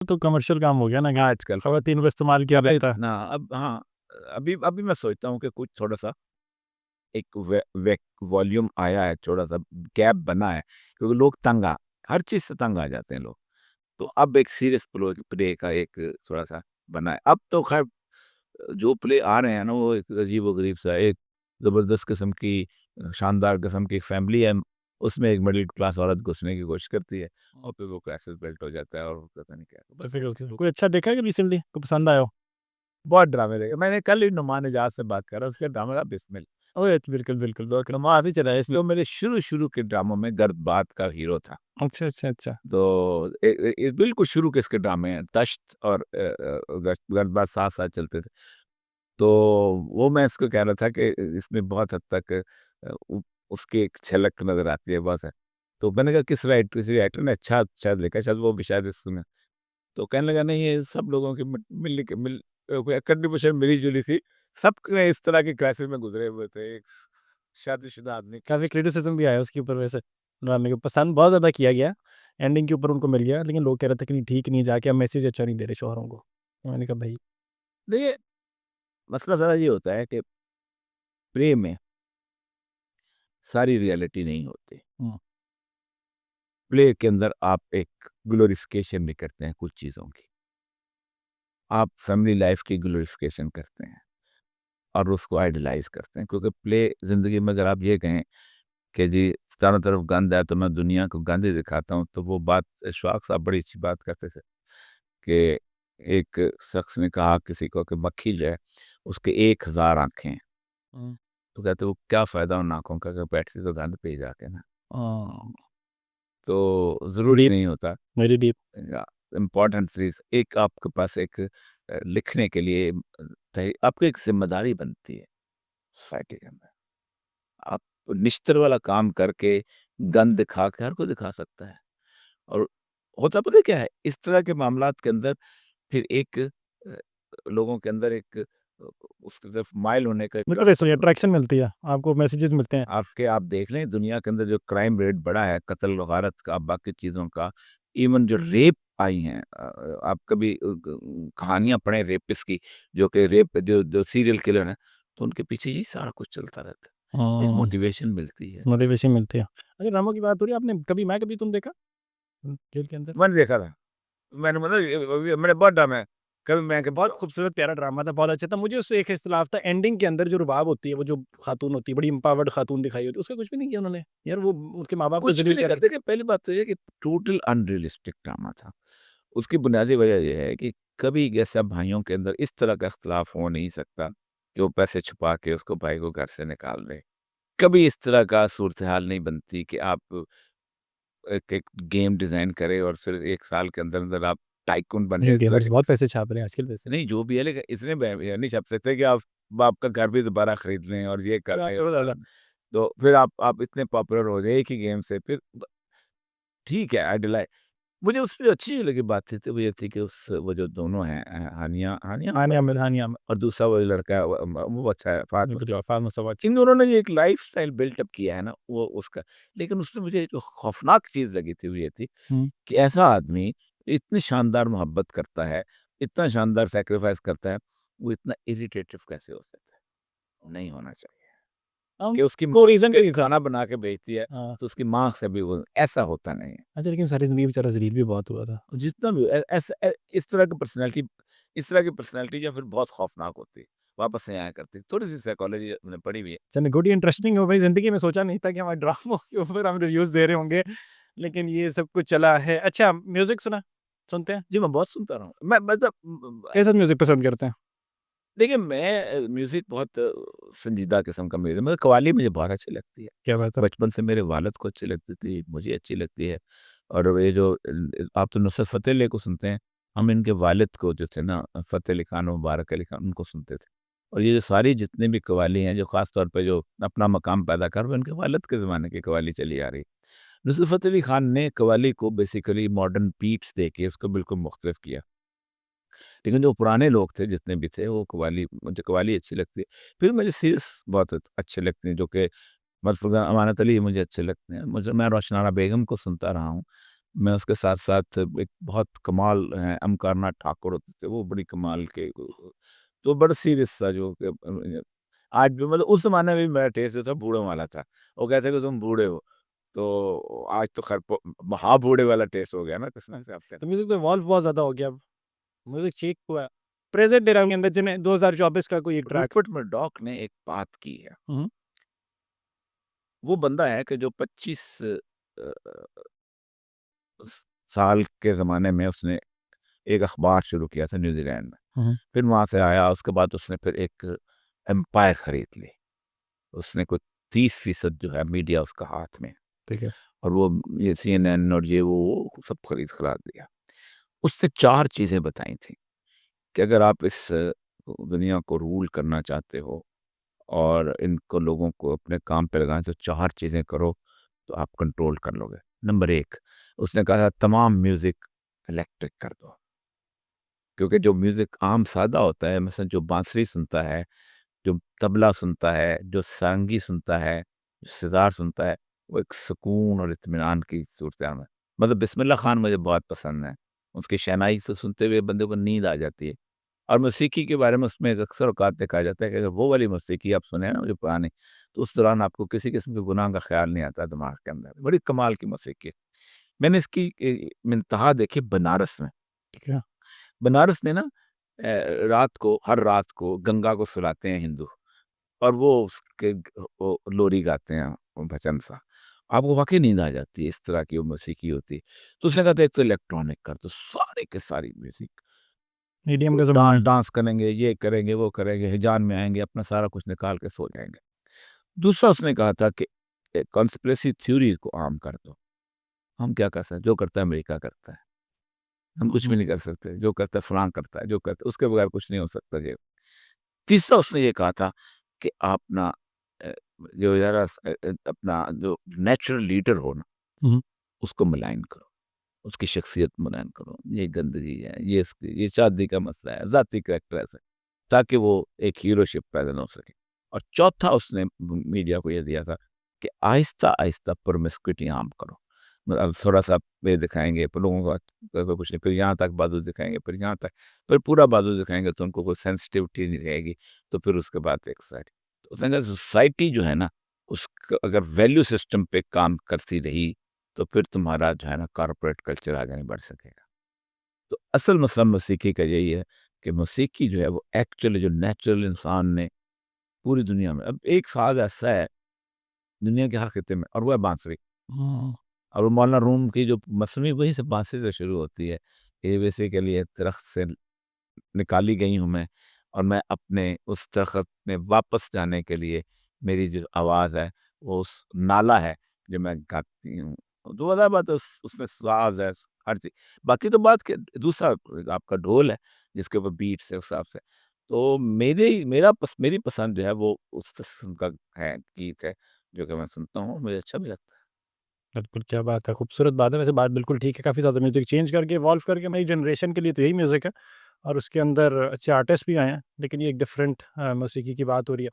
तो कमर्शियल काम हो गया ना, आजकल खवातीन को इस्तेमाल किया अभी जाता है। ना अब हाँ, अभी अभी मैं सोचता हूँ कि कुछ थोड़ा-सा एक वे वे वॉल्यूम आया है, थोड़ा-सा गैप बना है, क्योंकि लोग तंग आ हर चीज़ से तंग आ जाते हैं लोग। तो अब एक सीरियस प्ले का एक थोड़ा-सा बना है। अब तो ख़ैर जो प्ले आ रहे हैं ना, वो एक अजीब-ओ-गरीब सा एक ज़बरदस्त किस्म की शानदार किस्म की एक फैमिली है, उसमें एक मिडल क्लास औरत घुसने की कोशिश करती है और फिर वो क्राइसिस बेल्ट हो जाता है और पता नहीं क्या। बस डिफिकल्ट सी कोई अच्छा देखा है कि रिसेंटली को पसंद आया हो? बहुत ड्रामे देखे। मैंने कल ही नुमान इजाज़ से बात करा, उसका ड्रामा था बिस्मिल। ओए बिल्कुल, बिल्कुल, बिल्कुल। नुमान अभी चला है इसमें, वो मेरे शुरू-शुरू के ड्रामों में गर्दबात का हीरो था। अच्छा, अच्छा, अच्छा। तो बिल्कुल शुरू के इसके ड्रामे हैं, तश्त और गर्दबात साथ-साथ चलते थे। तो वो मैं इसको कह रहा था कि इसमें बहुत हद तक उसकी एक झलक नज़र आती है बहुत है। तो मैंने कहा किसी राइटर ने अच्छा शायद लिखा है, शायद वो भी शायद इसमें। तो कहने लगा नहीं, ये सब लोगों की मिल कंट्रीब्यूशन मिली-जुली थी। सब ने इस तरह की क्राइसिस में गुज़रे हुए थे। एक शादीशुदा आदमी काफ़ी क्रिटिसिज़्म भी आया उसके ऊपर वैसे, ड्रामे को पसंद बहुत ज़्यादा किया गया। एंडिंग के ऊपर उनको मिल गया, लेकिन लोग कह रहे थे कि नहीं ठीक नहीं, जाके अब मैसेज अच्छा नहीं दे रहे शौहरों को। मैंने कहा भाई देखिए, मसला ज़रा ये होता है कि प्रेम में सारी रियलिटी नहीं होती। हुँ, प्ले के अंदर आप एक ग्लोरिफिकेशन भी करते हैं कुछ चीज़ों की। आप फैमिली लाइफ़ की ग्लोरिफिकेशन करते हैं और उसको आइडलाइज़ करते हैं, क्योंकि प्ले ज़िंदगी में अगर आप ये कहें कि जी चारों तरफ गंद है तो मैं दुनिया को गंद ही दिखाता हूँ, तो वो बात इशफाक साहब बड़ी अच्छी बात करते थे कि एक शख्स ने कहा किसी को कि मक्खी जो है उसके 1000 आँखें हैं। हुँ। तो कहते वो क्या फ़ायदा उन आँखों का, अगर बैठती तो गंद पे ही जाके ना। हाँ, तो ज़रूरी डीप, नहीं होता वेरी डीप। या इम्पोर्टेंट चीज़ एक आपके पास एक लिखने के लिए आपको एक ज़िम्मेदारी बनती है सोसाइटी के अंदर। आप निश्चित वाला काम करके गंद दिखा के हर कोई दिखा सकता है। और होता पता है क्या है? इस तरह के मामलात के अंदर फिर एक लोगों के अंदर एक उसकी तरफ माइल होने का एक अरे सॉरी अट्रैक्शन मिलती है, आपको मैसेजेस मिलते हैं। आपके आप देख लें दुनिया के अंदर जो क्राइम रेट बढ़ा है, कत्ल वगारत का, बाकी चीज़ों का, इवन जो रेप आई हैं आप कभी कहानियाँ पढ़ें रेपिस्ट की, जो कि रेप जो जो सीरियल किलर हैं, तो उनके पीछे यही सारा कुछ चलता रहता है। एक हाँ, मोटिवेशन मिलती है। मोटिवेशन मिलती है। अगर ड्रामों की बात हो रही है, आपने कभी मैं कभी तुम देखा? जेल के अंदर? मैंने देखा था। मैंने मतलब मैंने बहुत डामा है। कभी मैं कभी बहुत खूबसूरत प्यारा ड्रामा था, बहुत अच्छा था। मुझे उससे एक इख्तिलाफ था एंडिंग के अंदर जो रुबाब होती है, वो जो खातून होती है, बड़ी एम्पावर्ड खातून दिखाई होती है, उसका कुछ भी नहीं किया उन्होंने। यार वो उसके माँ-बाप को कुछ भी ज़लील नहीं कर करते कि पहली बात तो ये है कि टोटल अनरियलिस्टिक ड्रामा था। उसकी बुनियादी वजह ये है कि कभी ऐसा भाइयों के अंदर इस तरह का इख्तिलाफ हो नहीं सकता कि वो पैसे छुपा के उसको भाई को घर से निकाल दें। कभी इस तरह का सूरत-हाल नहीं बनती कि आप एक एक गेम डिज़ाइन करें और फिर 1 साल के अंदर-अंदर आप टाइकून बन गए नहीं, इस तरह गेमर्स के। बहुत पैसे छाप रहे हैं आजकल वैसे। नहीं, जो भी है लेकिन इतने ये नहीं छाप सकते कि आप बाप का घर भी दोबारा खरीद लें और ये कर लें। तो फिर आप इतने पॉपुलर हो जाए एक ही गेम से फिर ठीक है आइडलाइ मुझे उसमें जो अच्छी लगी बातचीत वो ये थी कि उस वो जो दोनों हैं हानिया हानिया हानिया मिल हानिया म और दूसरा वो लड़का है वो अच्छा है फ़ाहद बिल्कुल, मुस्तफ़ा। अफ़ान मुस्तफ़ा इन दोनों ने जो एक लाइफ़स्टाइल बिल्ट अप किया है ना वो उसका, लेकिन उसमें मुझे जो खौफ़नाक चीज़ लगी थी वो ये थी हुँ। कि ऐसा आदमी इतनी शानदार मोहब्बत करता है, इतना शानदार सैक्रिफ़ाइस करता है, वो इतना इरिटेटिव कैसे हो सकता है? नहीं होना चाहिए। कि उसकी को माँ रीज़न उसके भी लिए नहीं था। खाना बना के भेजती है, हाँ, तो उसकी माँ से भी वो ऐसा होता नहीं है। अच्छा लेकिन सारी ज़िंदगी बेचारा ज़लील भी बहुत हुआ था। जितना भी इस तरह की पर्सनैलिटी जो फिर बहुत खौफ़नाक होती है, वापस नहीं आया करती। थोड़ी-सी साइकोलॉजी मैंने पढ़ी हुई है। चलिए गुड ही इंटरेस्टिंग हो भाई ज़िंदगी में सोचा नहीं था कि हमारे ड्रामों के ऊपर हम रिव्यूज़ दे रहे होंगे, लेकिन ये सब कुछ चला है। अच्छा म्यूज़िक सुनते हैं? जी, मैं बहुत सुनता रहा हूँ। मैं मतलब कैसा म्यूज़िक पसंद करते हैं? देखिए मैं म्यूज़िक बहुत संजीदा किस्म का म्यूज़िक मतलब कव्वाली मुझे बहुत अच्छी लगती है। क्या बात है। बचपन से मेरे वालिद को अच्छी लगती थी, मुझे अच्छी लगती है और ये जो आप तो नुसरत फ़तेह अली को सुनते हैं, हम इनके वालिद को जो थे ना फ़तेह अली खान, मुबारक अली खान उनको सुनते थे। और ये जो सारी जितनी भी कव्वाली हैं जो ख़ास तौर पे जो अपना मकाम पैदा कर वो इनके वालिद के ज़माने की कव्वाली चली आ रही है। नुसरत फ़तेह अली खान ने कव्वाली को बेसिकली मॉडर्न बीट्स देके उसको बिल्कुल मुख्तलिफ किया। लेकिन जो पुराने लोग थे जितने भी थे वो कव्वाली मुझे कव्वाली अच्छी लगती है। फिर मुझे सीरियल बहुत अच्छे लगते हैं जो कि मरफ़ूज़ा अमानत अली मुझे अच्छे लगते हैं। मुझे मैं रोशनारा बेगम को सुनता रहा हूँ। मैं उसके साथ-साथ एक बहुत कमाल अमकारनाथ ठाकुर होते थे, वो बड़ी कमाल के तो बड़ा सीरियस सा जो आज भी मतलब उस ज़माने में भी मेरा टेस्ट जो था बूढ़ों वाला था। वो कहते हैं कि तुम बूढ़े हो, तो आज तो खैर महा बूढ़े वाला टेस्ट हो गया ना किस से आप कहते तो म्यूज़िक तो इवॉल्व बहुत ज़्यादा हो गया अब, म्यूज़िक चेंज हुआ है। प्रेज़ेंट एरा के अंदर जिन्हें 2024 का कोई एक हैं। ट्रैक। रूपर्ट मर्डॉक ने एक बात की है, हुँ, वो बंदा है कि जो 25 स साल के ज़माने में उसने एक अखबार शुरू किया था न्यूज़ीलैंड में। हुँ, फिर वहाँ से आया, उसके बाद उसने फिर एक एम्पायर खरीद ली। उसने कुछ 30% जो है मीडिया उसका हाथ में, ठीक है। और वो ये सीएनएन और ये वो सब खरीद-खराद दिया। उसने 4 चीज़ें बताई थी कि अगर आप इस दुनिया को रूल करना चाहते हो और इनको लोगों को अपने काम पे लगाना तो 4 चीज़ें करो, तो आप कंट्रोल कर लोगे। नंबर 1, उसने कहा था तमाम म्यूज़िक इलेक्ट्रिक कर दो। क्योंकि जो म्यूज़िक आम सादा होता है, मसलन जो बांसुरी सुनता है, जो तबला सुनता है, जो सारंगी सुनता है, जो सितार सुनता है, वो एक सुकून और इत्मीनान की सूरत में, मतलब बिस्मिल्लाह खान मुझे बहुत पसंद है। उसकी शहनाई से सुनते हुए बंदे को नींद आ जाती है। और मौसीकी के बारे में उसमें एक अक्सर औक़ात देखा जाता है कि अगर वो वाली मौसीकी आप सुने ना जो पुरानी, तो उस दौरान आपको किसी किस्म के गुनाह का ख़्याल नहीं आता दिमाग के अंदर। बड़ी कमाल की मौसीकी है। मैंने इसकी इंतहा देखी बनारस में। ठीक है। बनारस में ना रात को, हर रात को गंगा को सुलाते हैं हिंदू, और वो उसके वो लोरी गाते हैं, वो भजन सा। आपको वाक़ई नींद आ जाती है, इस तरह की वो मौसीकी होती है। तो उसने कहा था एक तो इलेक्ट्रॉनिक कर दो, सारी की सारी म्यूज़िक। मीडियम का ज़माना है। डांस करेंगे, ये करेंगे, वो करेंगे, हिजान में आएँगे, अपना सारा कुछ निकाल के सो जाएँगे। दूसरा उसने कहा था कि कॉन्स्पिरेसी थ्योरी को आम कर दो। हम क्या कर सकते हैं? जो करता है अमेरिका करता है। हम कुछ हुँ, भी नहीं कर सकते। जो करता है फलाँ करता है, जो करता है उसके बगैर कुछ नहीं हो सकता ये। तीसरा उसने ये कहा था कि आप ना अ, जो ज़रा अपना जो नेचुरल लीडर हो ना, हुँ, उसको मलाइन करो। उसकी शख्सियत मुलायम करो, ये गंदगी है, ये इसकी ये शादी का मसला है, ज़ाती करैक्टर ऐसा है, ताकि वो एक हीरोशिप पैदा ना हो सके। और चौथा उसने मीडिया को ये दिया था कि आहिस्ता-आहिस्ता प्रोमिस्क्यूइटी आम करो। मतलब थोड़ा-सा ये दिखाएँगे, फिर लोगों को कोई कुछ नहीं, फिर यहाँ तक बाजू दिखाएँगे, फिर यहाँ तक, फिर पूरा बाजू दिखाएँगे तो उनको कोई सेंसिटिविटी नहीं रहेगी, तो फिर उसके बाद एक साइड। तो उसने कहा सोसाइटी जो है ना, उसका अगर वैल्यू सिस्टम पे काम करती रही, तो फिर तुम्हारा जो है ना कॉर्पोरेट कल्चर आगे नहीं बढ़ सकेगा। तो असल मसला मौसीकी का यही है कि मौसीकी जो है वो एक्चुअली जो नेचुरल इंसान ने पूरी दुनिया में, अब एक साज़ ऐसा है दुनिया के हर खित्ते में, और वो है बांसुरी। हुँ, और वो मौलाना रूम की जो मसनवी वहीं से बांसुरी से शुरू होती है। ये बेसिकली एक दरख्त से निकाली गई हूँ मैं, और मैं अपने उस दरख्त में वापस जाने के लिए मेरी जो आवाज़ है वो उस नाला है जो मैं गाती हूँ। तो वज़ाह बात है उसमें साज़ है, हर चीज़। बाकी तो बात के दूसरा आपका ढोल है जिसके ऊपर बीट्स है उस हिसाब से। तो मेरी पसंद जो है वो उस किस्म का है, गीत है जो कि मैं सुनता हूँ, मुझे अच्छा भी लगता है। बिल्कुल, क्या बात है, खूबसूरत बात है, वैसे बात बिल्कुल ठीक है, काफ़ी ज़्यादा म्यूज़िक चेंज करके, इवॉल्व करके हमारी जनरेशन के लिए तो यही म्यूज़िक है और उसके अंदर अच्छे आर्टिस्ट भी आए हैं, लेकिन ये एक डिफरेंट मौसीकी की बात हो रही है।